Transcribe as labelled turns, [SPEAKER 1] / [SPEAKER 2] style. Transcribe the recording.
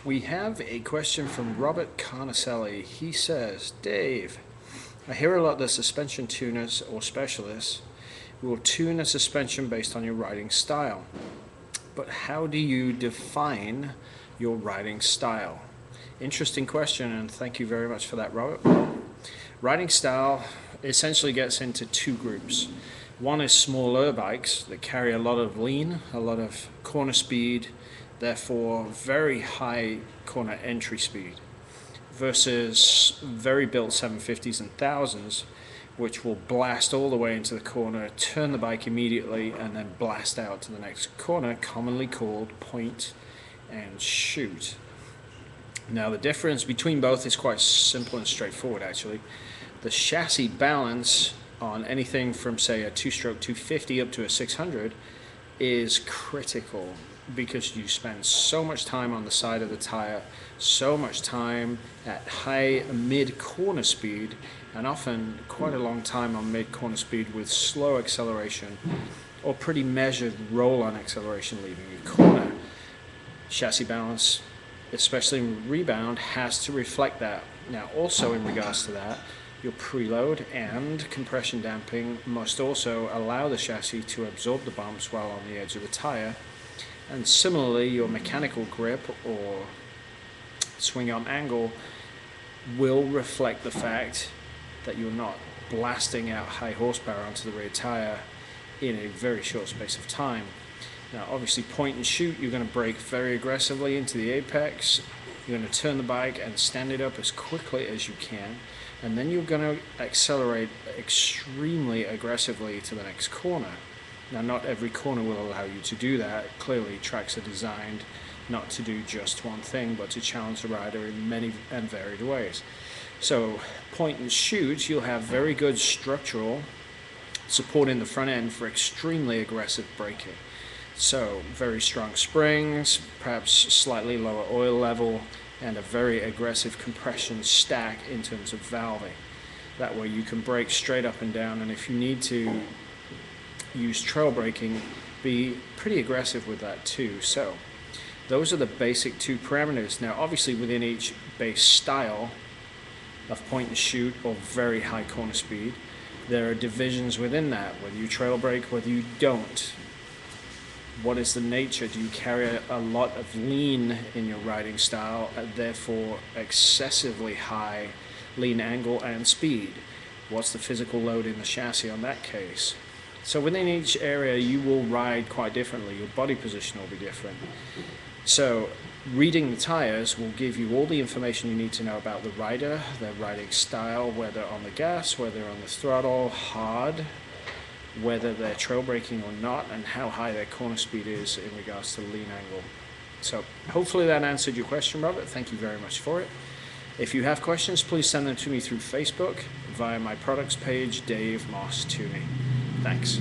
[SPEAKER 1] We have a question from Robert Carnicelli. He says, Dave, I hear a lot that suspension tuners or specialists will tune a suspension based on your riding style. But how do you define your riding style? Interesting question, and thank you very much for that, Robert. Riding style essentially gets into two groups. One is smaller bikes that carry a lot of lean, a lot of corner speed, therefore very high corner entry speed, versus very built 750s and 1000s, which will blast all the way into the corner, turn the bike immediately, and then blast out to the next corner, commonly called point and shoot. Now, the difference between both is quite simple and straightforward, actually. The chassis balance on anything from, say, a two-stroke 250 up to a 600 is critical because you spend so much time on the side of the tire, so much time at high mid-corner speed, and often quite a long time on mid-corner speed with slow acceleration or pretty measured roll-on acceleration leaving your corner. Chassis balance, especially in rebound, has to reflect that. Now, also in regards to that, your preload and compression damping must also allow the chassis to absorb the bumps while on the edge of the tire. And similarly, your mechanical grip or swing arm angle will reflect the fact that you're not blasting out high horsepower onto the rear tire in a very short space of time. Now, obviously, point and shoot, you're going to brake very aggressively into the apex. You're going to turn the bike and stand it up as quickly as you can. And then you're going to accelerate extremely aggressively to the next corner. Now, not every corner will allow you to do that. Clearly, tracks are designed not to do just one thing, but to challenge the rider in many and varied ways. So, point and shoot, you'll have very good structural support in the front end for extremely aggressive braking. So, very strong springs, perhaps slightly lower oil level, and a very aggressive compression stack in terms of valving. That way you can brake straight up and down, and if you need to use trail braking, be pretty aggressive with that too. So those are the basic two parameters. Now, obviously, within each base style of point and shoot or very high corner speed, there are divisions within that, whether you trail brake, whether you don't. What is the nature? Do you carry a lot of lean in your riding style, and therefore excessively high lean angle and speed? What's the physical load in the chassis on that case? So within each area, you will ride quite differently. Your body position will be different. So reading the tires will give you all the information you need to know about the rider, their riding style, whether on the gas, whether on the throttle, hard, whether they're trail braking or not, and how high their corner speed is in regards to lean angle. So hopefully that answered your question, Robert. Thank you very much for it. If you have questions, please send them to me through Facebook via my products page, Dave Moss Tuning. Thanks.